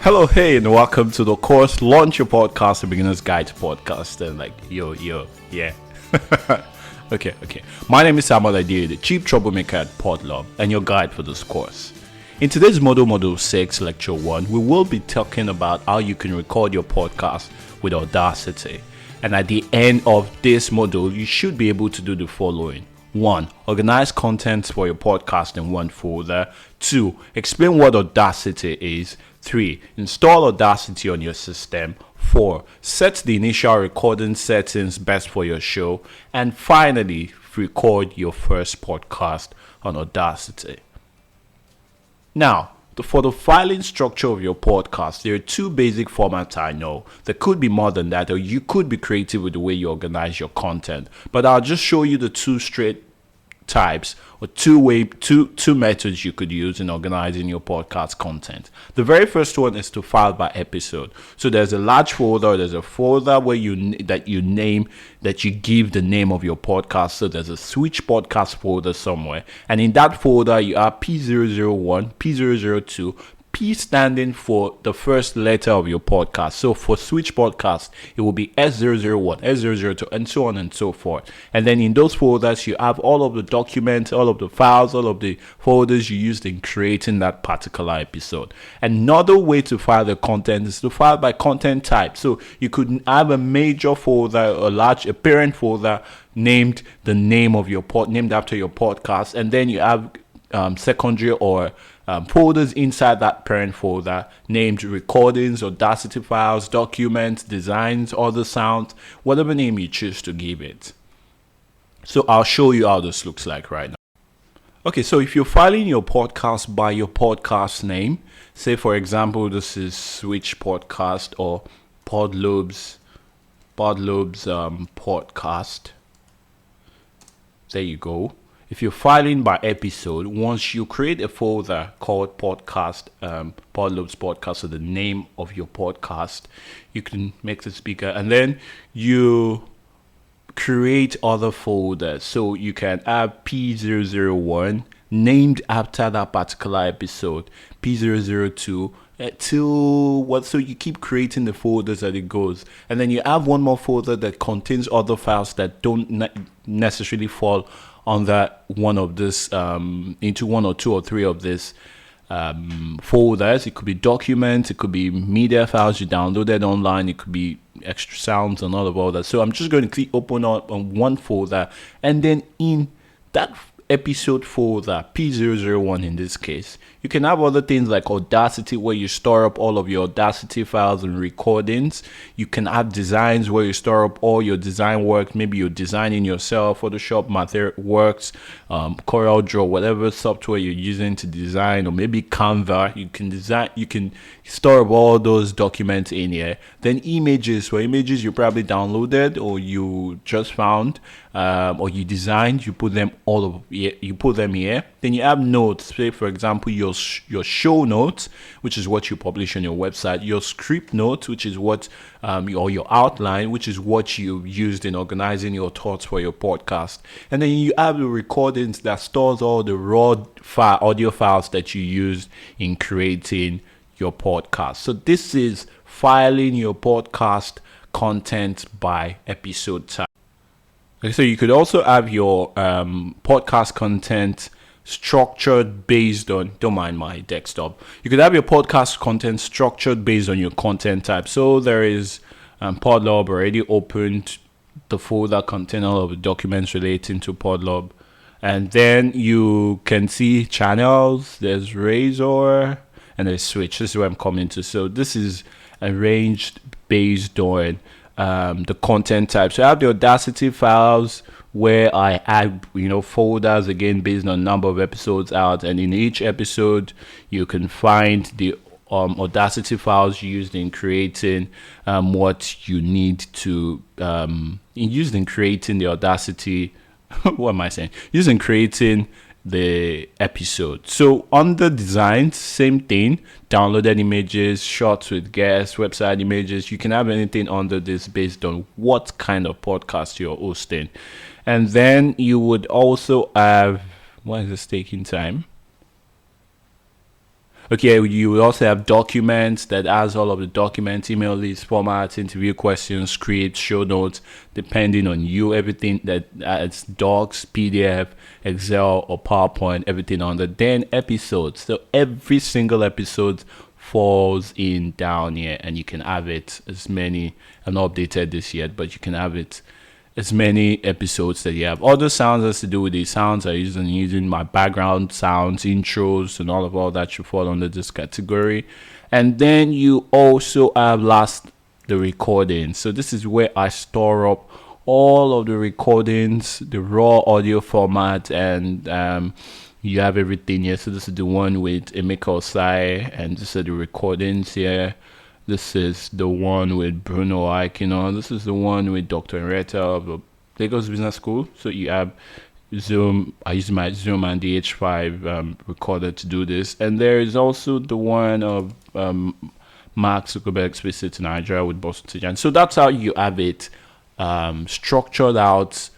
Hello, hey, and welcome to the course Launch Your Podcast, the Beginner's Guide to Podcast. And yeah. Okay. My name is Samuel Adie, the Chief Troublemaker at Podlove, and your guide for this course. In today's Module 6, Lecture 1, we will be talking about how you can record your podcast with Audacity. And at the end of this module, you should be able to do the following. 1. Organize content for your podcast in one folder. 2. Explain what Audacity is. 3. Install Audacity on your system. 4. Set the initial recording settings best for your show. And finally, record your first podcast on Audacity. Now, for the filing structure of your podcast, there are two basic formats I know. There could be more than that, or you could be creative with the way you organize your content. But I'll just show you the two straight types or two methods you could use in organizing your podcast content. The very first one is to file by episode. So there's a large folder, there's a folder where you give the name of your podcast. So there's a switch podcast folder somewhere, and in that folder you have P001, P002, P standing for the first letter of your podcast. So for Switch Podcast, it will be S001, S002, and so on and so forth. And then in those folders, you have all of the documents, all of the files, all of the folders you used in creating that particular episode. Another way to file the content is to file by content type. So you could have a major folder, a parent folder named the name of your named after your podcast, and then you have secondary or folders inside that parent folder named recordings, Audacity files, documents, designs, other sounds, whatever name you choose to give it. So I'll show you how this looks like right now. Okay, so if you're filing your podcast by your podcast name, say for example this is Switch Podcast or Podlove's podcast. There you go. If you're filing by episode, once you create a folder called podcast, Podlove's podcast, so the name of your podcast, you can make this bigger, and then you create other folders. So you can have P001 named after that particular episode, P002 so you keep creating the folders as it goes, and then you have one more folder that contains other files that don't necessarily fall under one of this into one or two or three of these folders. It could be documents, it could be media files you downloaded online, it could be extra sounds and all of that. So I'm just going to click open up on one folder, and then in that episode folder, P001 in this case, you can have other things like Audacity, where you store up all of your Audacity files and recordings. You can have designs where you store up all your design work. Maybe you're designing yourself, Photoshop, Works, CorelDRAW, whatever software you're using to design, or maybe Canva. You can store up all those documents in here. Then images, for images you probably downloaded or you just found, or you designed, you put them here. Then you have notes, say for example your show notes, which is what you publish on your website, your script notes, which is what or your outline, which is what you used in organizing your thoughts for your podcast. And then you have the recordings that stores all the raw audio files that you used in creating your podcast. So this is filing your podcast content by episode type. Okay, so you could also have your podcast content structured based on, don't mind my desktop. You could have your podcast content structured based on your content type. So there is Podlove already opened the folder containing all of the documents relating to Podlove. And then you can see channels, there's Razor, and there's Switch. This is where I'm coming to. So this is arranged based on the content type. So I have the Audacity files where I add folders again based on number of episodes out, and in each episode you can find the Audacity files used in creating what you need to used in creating the Audacity what am I saying used in creating the episode. So under designs, same thing, downloaded images, shots with guests, website images. You can have anything under this based on what kind of podcast you're hosting. And then you would also have, why is this taking time? Okay, you will also have documents that has all of the documents, email list, formats, interview questions, scripts, show notes, depending on you. Everything that it's docs, PDF, Excel, or PowerPoint, everything under. Then episodes. So every single episode falls in down here, and you can have it as many. I've not updated this yet, but you can have it as many episodes that you have. Other sounds has to do with the sounds I use and using my background sounds, intros, and all that should fall under this category. And then you also have the recording. So this is where I store up all of the recordings, the raw audio format, and you have everything here. So this is the one with Emeka Osai, and this are the recordings here. This is the one with Bruno Aikino. This is the one with Dr. Enreta of the Lagos Business School. So you have Zoom. I use my Zoom and the H5 recorder to do this. And there is also the one of Mark Zuckerberg's visit to Nigeria with Boston Tijan. So that's how you have it structured out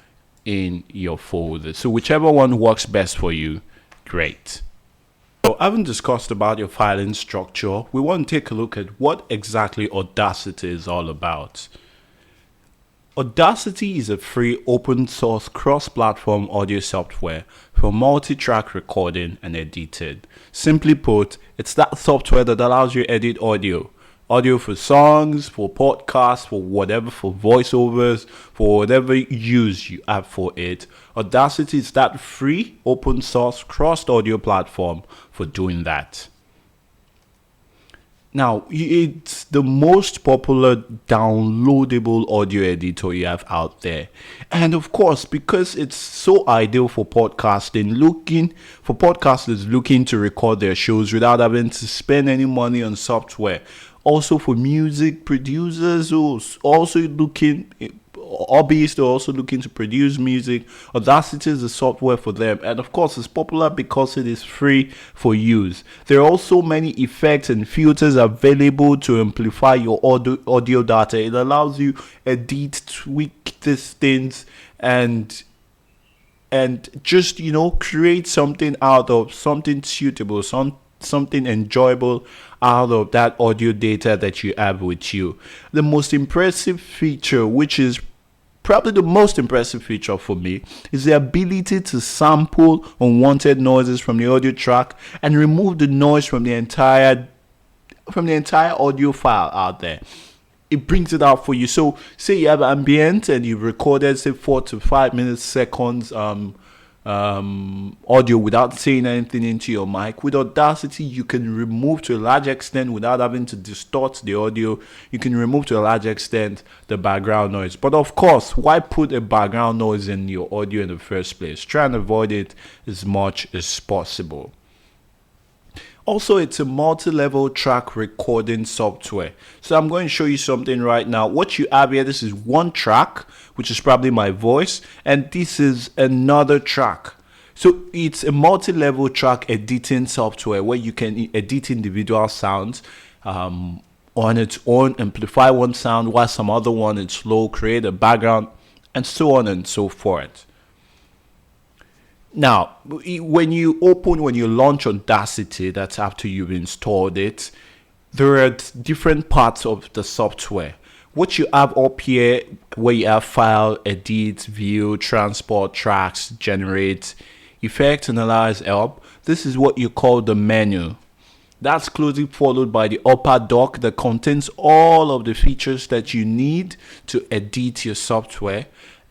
in your folder. So whichever one works best for you, great. So having discussed about your filing structure, we want to take a look at what exactly Audacity is all about. Audacity is a free open source cross-platform audio software for multi-track recording and editing. Simply put, it's that software that allows you to edit audio. Audio for songs, for podcasts, for whatever, for voiceovers, for whatever use you have for it. Audacity is that free, open source, cross audio platform for doing that. Now, it's the most popular downloadable audio editor you have out there. And of course, because it's so ideal for podcasters looking to record their shows without having to spend any money on software. Also for music producers who also looking, hobbyists are also looking to produce music, Audacity is the software for them. And of course, it's popular because it is free for use. There are also many effects and filters available to amplify your audio data. It allows you edit, tweak these things, and just, create something out of something suitable, something enjoyable out of that audio data that you have with you. The most impressive feature, which is probably the most impressive feature for me, is the ability to sample unwanted noises from the audio track and remove the noise from the entire audio file out there. It brings it out for you. So say you have ambient and you've recorded say 4 to 5 seconds audio without saying anything into your mic. With Audacity, you can remove to a large extent without having to distort the audio. You can remove to a large extent the background noise. But of course, why put a background noise in your audio in the first place? Try and avoid it as much as possible. Also, it's a multi-level track recording software. So I'm going to show you something right now. What you have here, this is one track, which is probably my voice, and this is another track. So it's a multi-level track editing software where you can edit individual sounds on its own, amplify one sound while some other one is slow, create a background, and so on and so forth. Now, when you launch Audacity, that's after you've installed it, there are different parts of the software. What you have up here, where you have file, edit, view, transport, tracks, generate, effect, analyze, help. This is what you call the menu. That's closely followed by the upper dock that contains all of the features that you need to edit your software.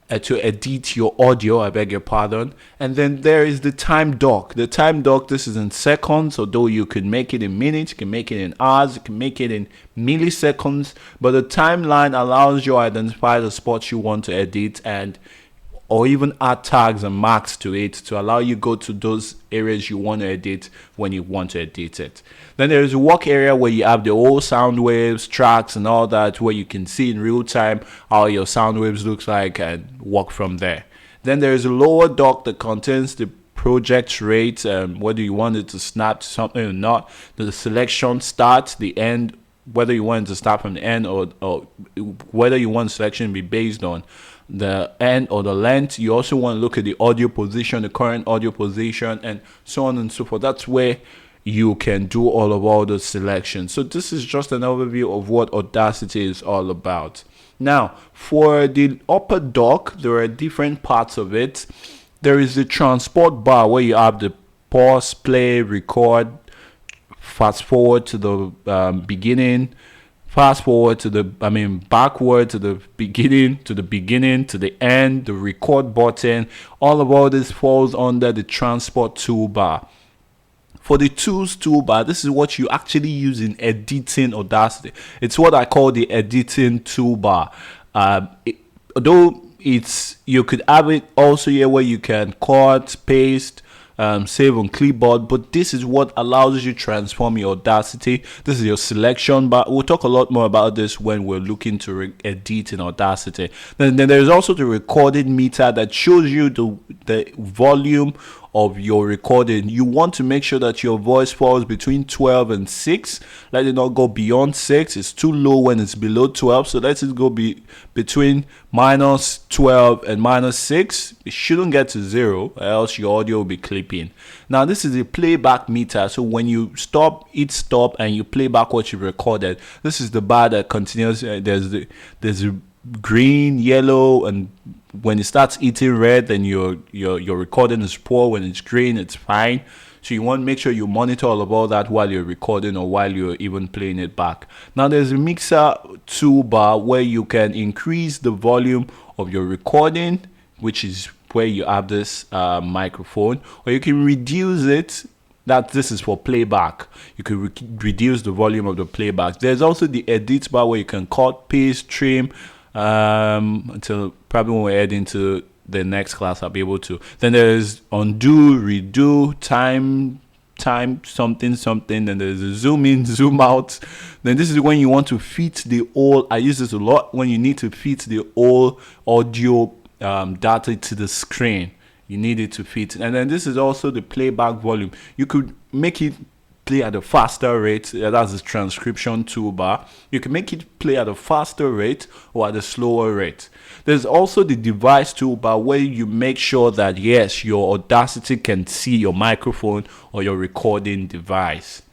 To edit your audio, I beg your pardon. And then there is the time dock. The time dock, this is in seconds, although you can make it in minutes, you can make it in hours, you can make it in milliseconds. But the timeline allows you to identify the spots you want to edit or even add tags and marks to it to allow you go to those areas you want to edit when you want to edit it. Then there is a work area where you have the whole sound waves, tracks, and all that, where you can see in real time how your sound waves looks like and work from there. Then there is a lower dock that contains the project rate, whether you want it to snap to something or not, the selection start, the end, whether you want it to start from the end or whether you want selection to be based on the end or the length. You also want to look at the audio position, the current audio position, and so on and so forth. That's where you can do all the selections. So this is just an overview of what Audacity is all about. Now, for the upper dock, there are different parts of it. There is the transport bar where you have the pause, play, record, fast forward to the beginning, fast forward to backward to the beginning, to the end, the record button. All this falls under the transport toolbar. For the tools toolbar, this is what you actually use in editing Audacity. It's what I call the editing toolbar. Although you could have it also here where you can cut, paste, save on clipboard, but this is what allows you to transform your Audacity. This is your selection bar. We'll talk a lot more about this when we're looking to edit in Audacity. Then there's also the recording meter that shows you the volume of your recording. You want to make sure that your voice falls between 12 and 6. Let it not go beyond 6. It's too low when it's below 12. So let it go between minus 12 and minus 6. It shouldn't get to 0, or else your audio will be clipping. Now this is a playback meter. So when you hit stop and you play back what you recorded, this is the bar that continues. There's a green, yellow, and when it starts eating red, then your recording is poor. When it's green, it's fine. So you want to make sure you monitor all about that while you're recording or while you're even playing it back. Now there's a mixer toolbar where you can increase the volume of your recording, which is where you have this microphone, or you can reduce it. This is for playback. You can reduce the volume of the playback. There's also the edit bar where you can cut, paste, trim, until probably when we're heading to the next class I'll be able to. Then there's undo, redo, time something. Then there's a zoom in, zoom out. Then this is when you want to fit the whole. I use this a lot when you need to fit the whole audio data to the screen. You need it to fit. And then this is also the playback volume. You could make it play at a faster rate. That's the transcription toolbar. You can make it play at a faster rate or at a slower rate. There's also the device toolbar where you make sure that yes, your Audacity can see your microphone or your recording device.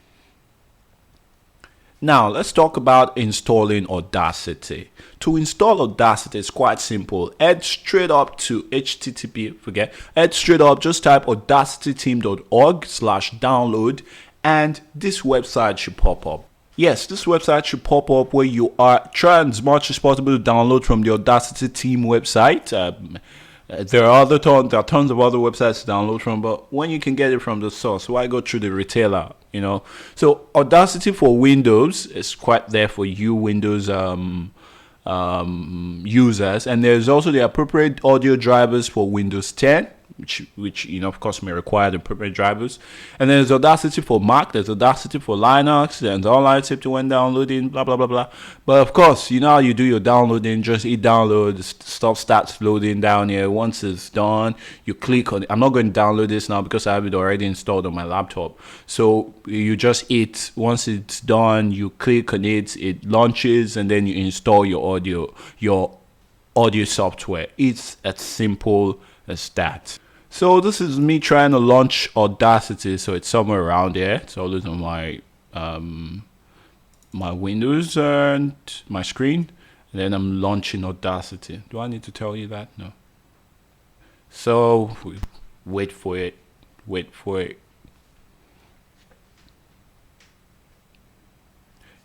Now let's talk about installing Audacity. To install Audacity is quite simple. Head straight up to head straight up, just type audacityteam.org/download. And this website should pop up. Yes, this website should pop up where you are trying as much as possible to download from the Audacity team website. There are tons of other websites to download from, but when you can get it from the source, why go through the retailer? So Audacity for Windows is quite there for you Windows users, and there's also the appropriate audio drivers for Windows 10. Which of course may require the appropriate drivers. And then there's Audacity for Mac, there's Audacity for Linux, there's online safety when downloading, blah blah blah blah. But of course, how you do your downloading, just hit download, stuff starts loading down here. Once it's done, you click on it. I'm not going to download this now because I have it already installed on my laptop. So you just hit, once it's done, you click on it, it launches, and then you install your audio software. It's as simple as that. So this is me trying to launch Audacity. So it's somewhere around here. It's always on my my Windows and my screen. And then I'm launching Audacity. Do I need to tell you that? No. So wait for it.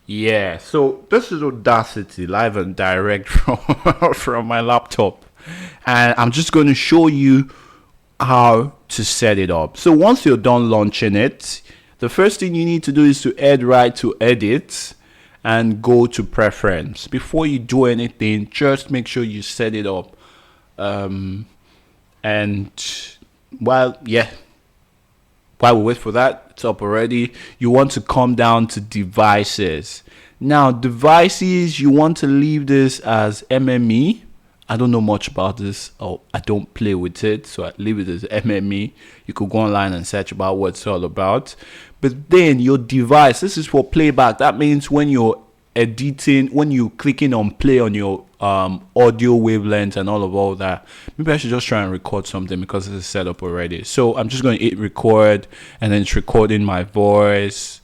Yeah, so this is Audacity live and direct from my laptop. And I'm just going to show you how to set it up. So once you're done launching it, the first thing you need to do is to head right to edit and go to preference. Before you do anything, just make sure you set it up. And while we wait for that, it's up already. You want to come down to devices. Now devices, you want to leave this as MME. I don't know much about this, or I don't play with it, so I leave it as MME. You could go online and search about what it's all about. But then your device, this is for playback. That means when you're editing, when you clicking on play on your audio wavelength and all that, maybe I should just try and record something because it's set up already. So I'm just going to hit record, and then it's recording my voice.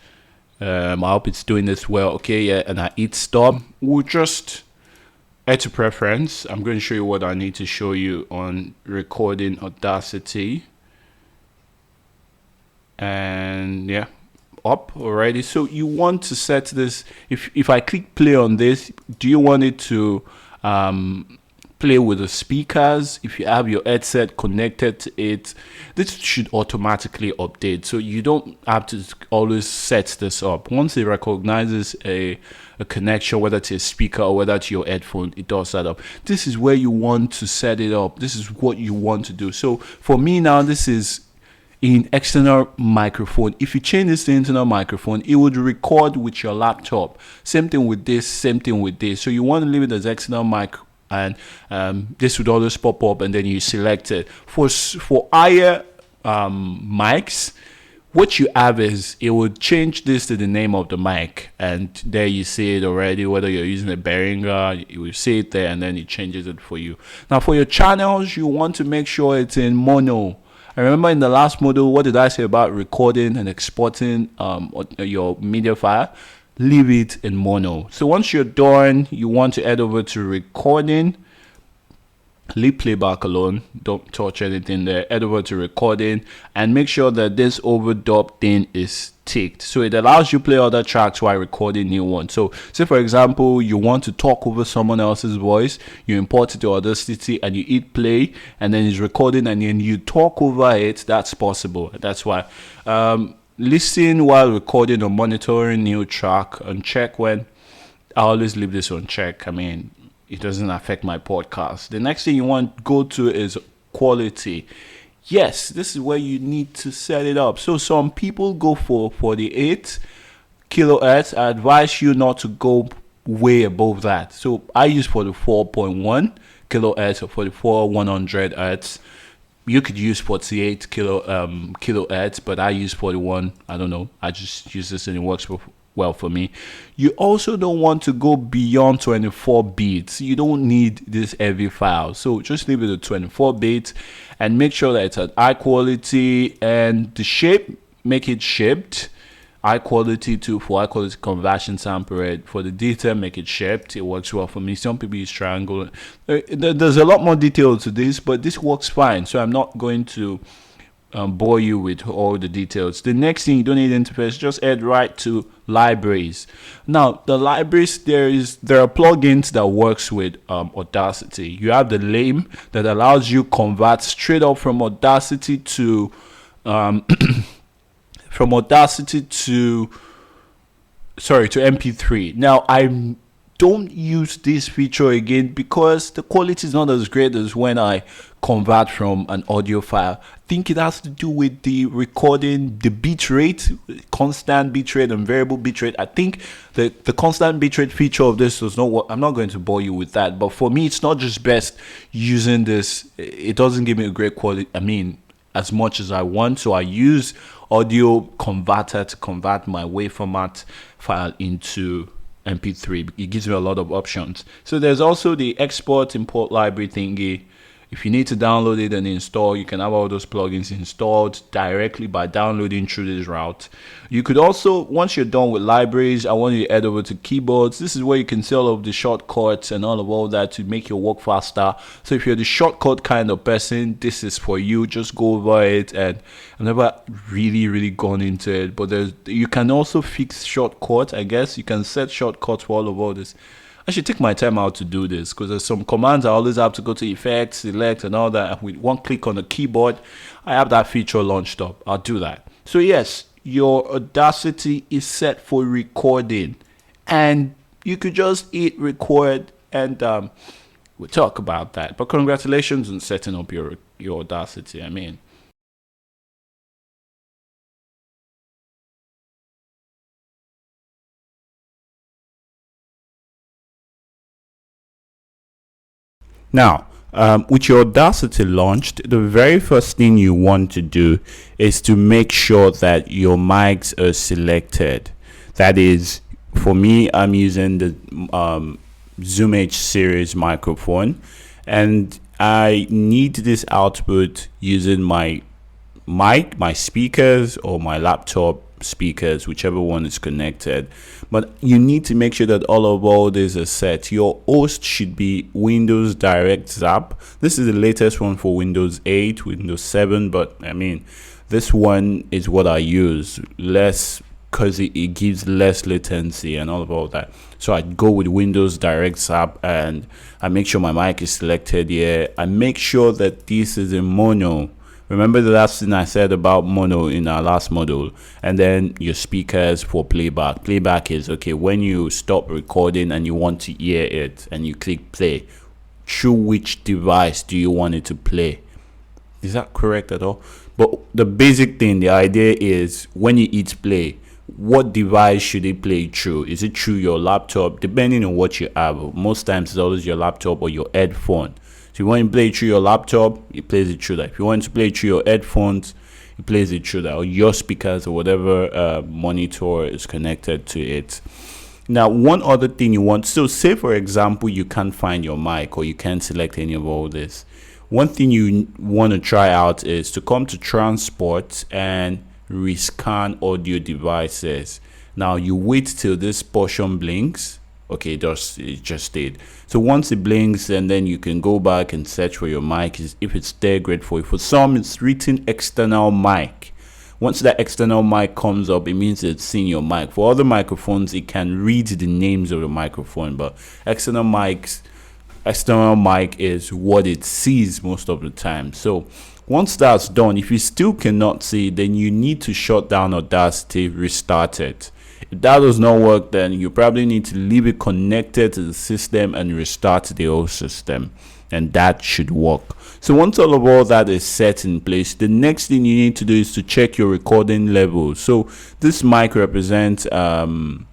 I hope it's doing this well. Okay, yeah, and I hit stop. We'll just add to preference. I'm going to show you what I need to show you on recording Audacity. And yeah, up already. So you want to set this, if I click play on this, do you want it to play with the speakers? If you have your headset connected to it, this should automatically update, so you don't have to always set this up. Once it recognizes a connection, whether to a speaker or whether to your headphone, it does that up. This is where you want to set it up. This is what you want to do. So for me now, this is in external microphone. If you change this to internal microphone, it would record with your laptop. Same thing with this, same thing with this. So you want to leave it as external mic, and this would always pop up, and then you select it. For higher mics, what you have is it would change this to the name of the mic, and there you see it already. Whether you're using a Behringer, you will see it there, and then it changes it for you. Now for your channels, you want to make sure it's in mono. I remember in the last module, what did I say about recording and exporting your media file? Leave it in mono. So once you're done, you want to head over to recording. Leave playback alone. Don't touch anything there. Head over to recording and make sure that this overdub thing is ticked. So it allows you to play other tracks while recording new ones. So say for example, you want to talk over someone else's voice, you import it to Audacity and you hit play, and then it's recording, and then you talk over it. That's possible. That's why listen while recording or monitoring new track, and check when. I always leave this on check. I mean, it doesn't affect my podcast. The next thing you want to go to is quality. Yes, this is where you need to set it up. So some people go for 48 kilohertz. I advise you not to go way above that. So I use 44.1 kilohertz or 44 100 hertz. You could use 48 kilohertz, but I use 41. I don't know. I just use this and it works well for me. You also don't want to go beyond 24 bits. You don't need this heavy file, so just leave it at 24 bits and make sure that it's at high quality, and the shape, make it shaped. High quality too, for high quality conversion sample rate. For the detail, make it shaped. It works well for me. Some people use triangle. There's a lot more detail to this, but this works fine, so I'm not going to bore you with all the details. The next thing, you don't need interface, just head right to libraries. Now the libraries, there are plugins that works with Audacity. You have the lame that allows you convert straight up from Audacity to to MP3. Now I don't use this feature again because the quality is not as great as when I convert from an audio file. I think it has to do with the recording, the bit rate, constant bit rate and variable bit rate. I think the constant bit rate feature of this does not work. I'm not going to bore you with that, but for me, it's not just best using this. It doesn't give me a great quality, I mean, as much as I want. So I use audio converter to convert my wave format file into MP3. It gives me a lot of options. So there's also the export import library thingy. If you need to download it and install, you can have all those plugins installed directly by downloading through this route. You could also, once you're done with libraries, I want you to head over to keyboards. This is where you can set up the shortcuts and all that to make your work faster. So if you're the shortcut kind of person, this is for you. Just go over it. And I've never really gone into it, but you can also fix shortcuts. I guess you can set shortcuts for all of this. I should take my time out to do this because there's some commands I always have to go to effects, select and all that. And with one click on the keyboard, I have that feature launched up. I'll do that. So yes, your Audacity is set for recording, and you could just hit record, and we'll talk about that. But congratulations on setting up your Audacity. I mean, now, with your Audacity launched, the very first thing you want to do is to make sure that your mics are selected. That is, for me, I'm using the Zoom H series microphone, and I need this output using my mic, my speakers, or my laptop speakers, whichever one is connected. But you need to make sure that all these are set. Your host should be Windows Direct Zap. This is the latest one for Windows 8, Windows 7, but I mean, this one is what I use less because it gives less latency and all about that. So I go with Windows Direct Zap, and I make sure my mic is selected here. I make sure that this is in mono. Remember the last thing I said about mono in our last module. And then your speakers for playback. Playback is, okay, when you stop recording and you want to hear it and you click play, through which device do you want it to play? Is that correct at all? But the basic thing, the idea is when you hit play, what device should it play through? Is it through your laptop? Depending on what you have. Most times it's always your laptop or your headphone. So if you want to play it through your laptop, it plays it through that. If you want to play it through your headphones, it plays it through that, or your speakers, or whatever monitor is connected to it. Now, one other thing you want, so say for example, you can't find your mic or you can't select any of all this. One thing you want to try out is to come to transport and rescan audio devices. Now you wait till this portion blinks. Okay, it just did. So once it blinks, and then you can go back and search for your mic. If it's there, great for you. For some, it's written external mic. Once that external mic comes up, it means it's seeing your mic. For other microphones, it can read the names of the microphone, but external mic is what it sees most of the time. So once that's done, if you still cannot see, then you need to shut down Audacity, restart it. If that does not work, then you probably need to leave it connected to the system and restart the whole system, and that should work. So once all that is set in place, the next thing you need to do is to check your recording level. So this mic represents the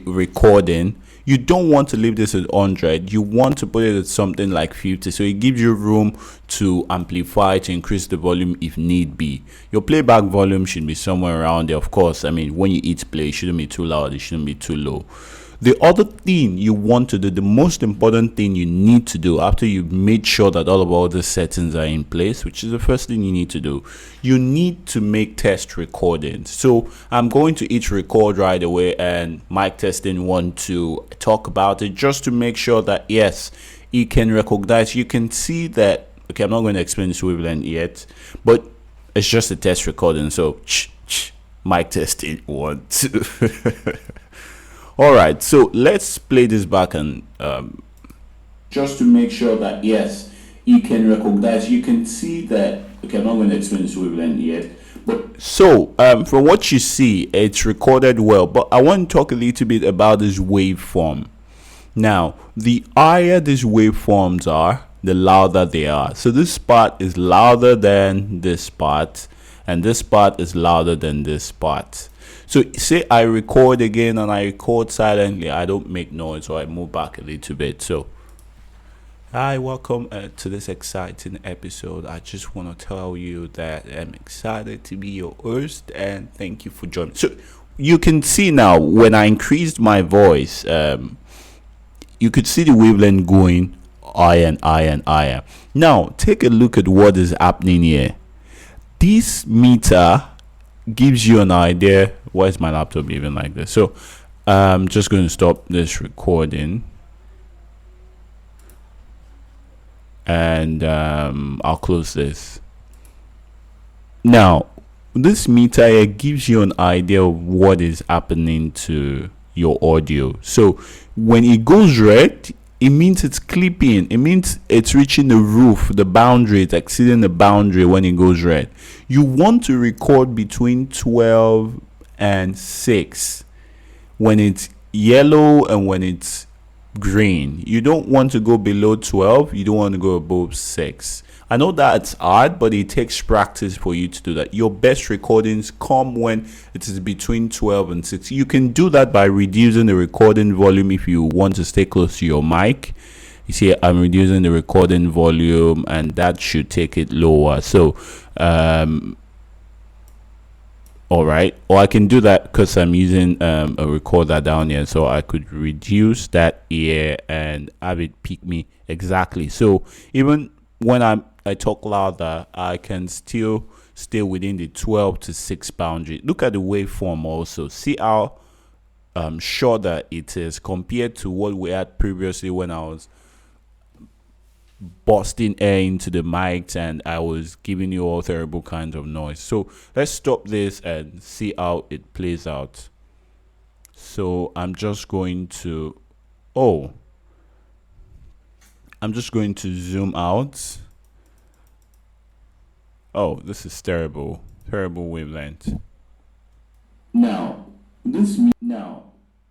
recording. You don't want to leave this at 100. You want to put it at something like 50. So it gives you room to amplify, to increase the volume if need be. Your playback volume should be somewhere around there. Of course, I mean, when you hit play, it shouldn't be too loud. It shouldn't be too low. The other thing you want to do, the most important thing you need to do after you've made sure that all the settings are in place, which is the first thing you need to do, you need to make test recordings. So I'm going to hit record right away, and mic testing 1 to talk about it, just to make sure that yes, it can recognize. You can see that, okay, I'm not going to explain this wavelength yet, but it's just a test recording. So mic testing 1 2 all right, so let's play this back and just to make sure that yes, you can recognize. You can see that, okay, I'm not going to explain this wavelength yet, but so from what you see, it's recorded well. But I want to talk a little bit about this waveform. Now, the higher these waveforms are, the louder they are. So this part is louder than this part, and this part is louder than this part. So say I record again and I record silently, I don't make noise, so I move back a little bit. So hi, welcome to this exciting episode. I just want to tell you that I'm excited to be your host, and thank you for joining. So you can see now when I increased my voice, you could see the wavelength going higher and higher and higher. Now take a look at what is happening here. This meter gives you an idea. Why is my laptop even like this? So I'm just going to stop this recording, and I'll close this. Now this meter here gives you an idea of what is happening to your audio. So when it goes red, it means it's clipping. It means it's reaching the roof, the boundary. It's exceeding the boundary when it goes red. You want to record between 12 and 6 when it's yellow and when it's green. You don't want to go below 12. You don't want to go above 6. I know that's hard, but it takes practice for you to do that. Your best recordings come when it is between 12 and 6. You can do that by reducing the recording volume if you want to stay close to your mic. You see, I'm reducing the recording volume, and that should take it lower. So All right, or I can do that because I'm using a recorder down here, so I could reduce that here and have it pick me exactly. So even when I talk louder, I can still stay within the 12 to 6 boundary. Look at the waveform also. See how shorter it is compared to what we had previously when I was busting air into the mics and I was giving you all terrible kinds of noise. So let's stop this and see how it plays out. So I'm just going to zoom out. Oh, this is terrible wavelength.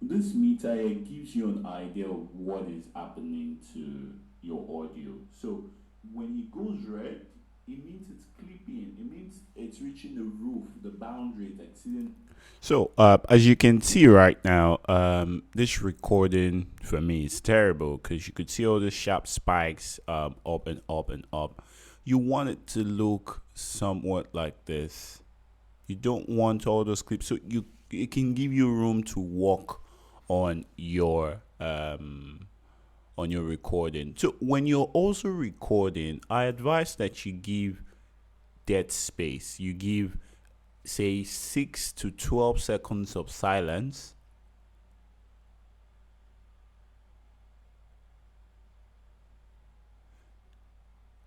This meter here gives you an idea of what is happening to your audio. So when it goes red, it means it's clipping. It means it's reaching the roof, the boundary, it's exceeding. So as you can see right now, this recording for me is terrible because you could see all the sharp spikes up and up and up. You want it to look somewhat like this. You don't want all those clips, so it can give you room to work on your recording. So when you're also recording, I advise that you give dead space. You give, say, 6 to 12 seconds of silence.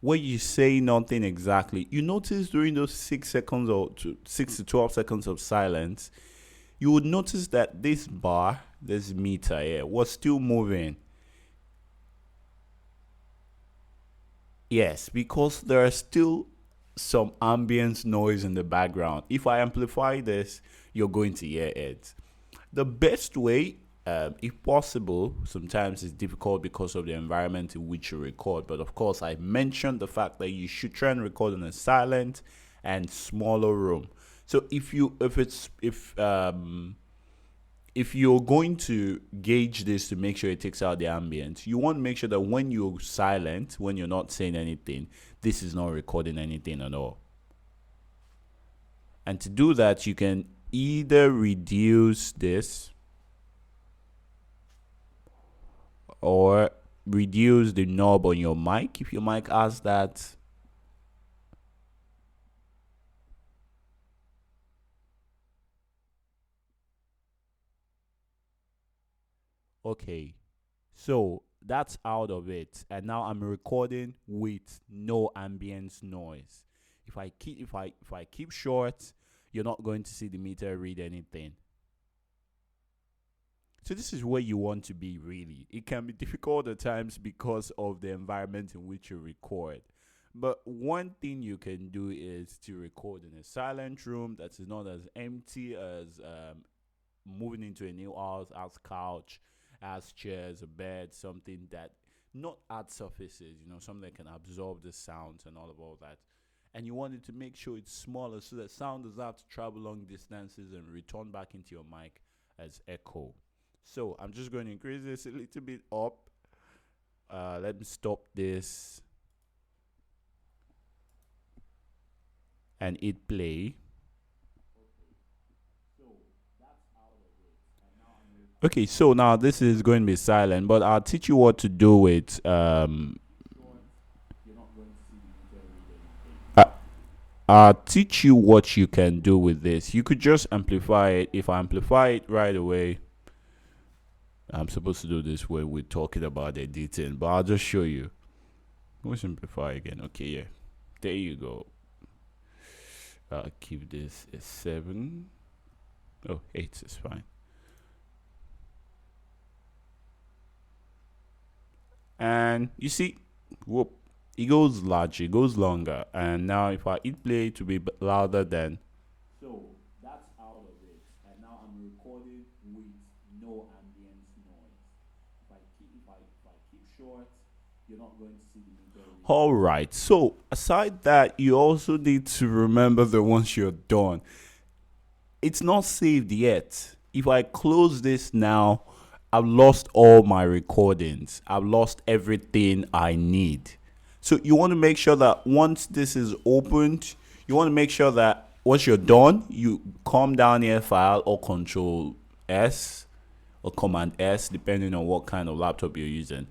Where you say nothing exactly. You notice during those 6 seconds or 6 to 12 seconds of silence, you would notice that this bar, this meter here, was still moving. Yes, because there are still some ambient noise in the background. If I amplify this, you're going to hear it. The best way, if possible, sometimes it's difficult because of the environment in which you record. But of course, I mentioned the fact that you should try and record in a silent and smaller room. So if you're going to gauge this to make sure it takes out the ambient, you want to make sure that when you're silent, when you're not saying anything, this is not recording anything at all. And to do that, you can either reduce this or reduce the knob on your mic if your mic has that. Okay, so that's out of it, and now I'm recording with no ambient noise. If I keep short, you're not going to see the meter read anything. So this is where you want to be, really. It can be difficult at times because of the environment in which you record. But one thing you can do is to record in a silent room that is not as empty as moving into a new house, as couch, as chairs, a bed, something that not hard surfaces, something that can absorb the sounds and all that. And you want it to make sure it's smaller so that sound doesn't have to travel long distances and return back into your mic as echo. So I'm just going to increase this a little bit up. Let me stop this and hit play. Okay, so now this is going to be silent, but I'll teach you what to do with I'll teach you what you can do with this. You could just amplify it. If I amplify it right away, I'm supposed to do this when we're talking about editing, but I'll just show you. Let's amplify again. Okay, yeah. There you go. I'll keep this a 7. Oh, 8 is fine. And you see, whoop, it goes larger, it goes longer. And now if I hit play to be louder, then. So that's out of it. And now I'm recording with no ambient noise. If I keep short, you're not going to see the meter. All right. So aside that, you also need to remember that once you're done, it's not saved yet. If I close this now, I've lost all my recordings. I've lost everything I need. So you want to make sure that once this is opened, you want to make sure that once you're done, you come down here, File or Control S or Command S, depending on what kind of laptop you're using,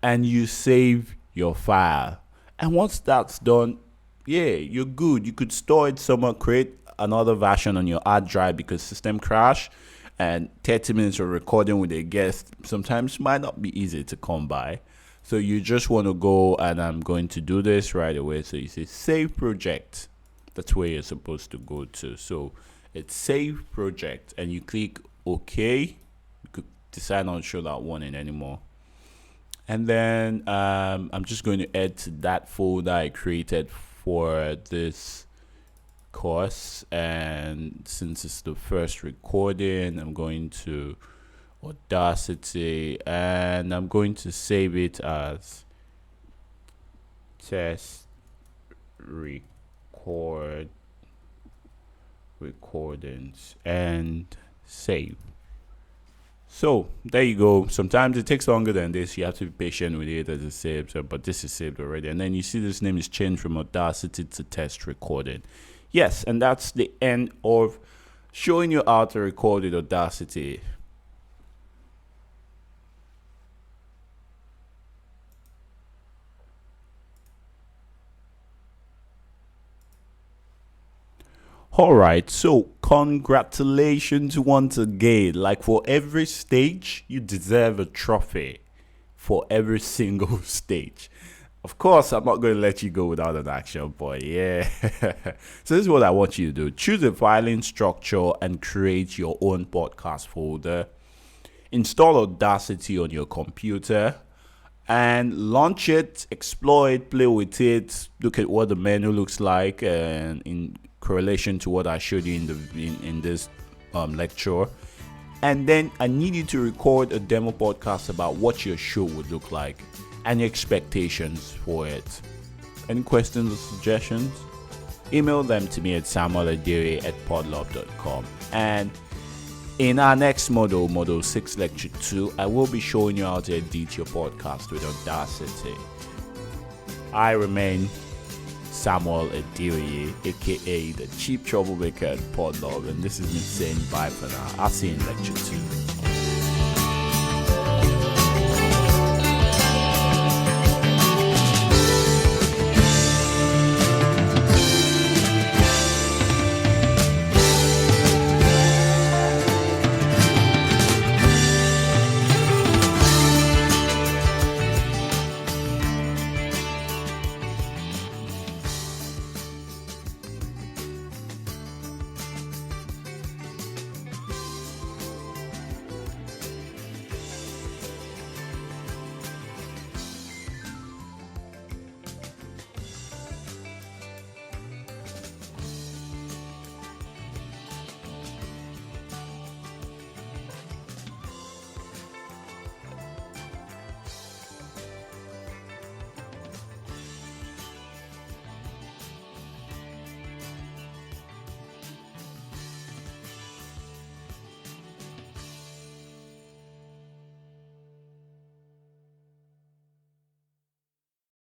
and you save your file. And once that's done, yeah, you're good. You could store it somewhere, create another version on your hard drive, because system crash and 30 minutes of recording with a guest sometimes might not be easy to come by. So you just want to go, and I'm going to do this right away. So you say save project. That's where you're supposed to go to. So it's save project, and you click OK. You could decide not to show that warning anymore. And then I'm just going to add to that folder I created for this course. And since it's the first recording, I'm going to Audacity, and I'm going to save it as test recordings and save. So there you go. Sometimes it takes longer than this. You have to be patient with it as it saves, but this is saved already. And then you see this name is changed from Audacity to test recording. Yes, and that's the end of showing you how to record with Audacity. Alright, so congratulations once again. Like, for every stage, you deserve a trophy for every single stage. Of course, I'm not going to let you go without an action point. Yeah. So this is what I want you to do. Choose a filing structure and create your own podcast folder. Install Audacity on your computer and launch it, explore it, play with it, look at what the menu looks like, and in correlation to what I showed you in this lecture. And then I need you to record a demo podcast about what your show would look like and your expectations for it. Any questions or suggestions? Email them to me at samueladiri@podlove.com. And in our next model 6 lecture 2, I will be showing you how to edit your podcast with Audacity. I remain Samuel Adiri, aka the Chief Troublemaker at Podlove, and this is me saying bye for now. I'll see you in lecture 2.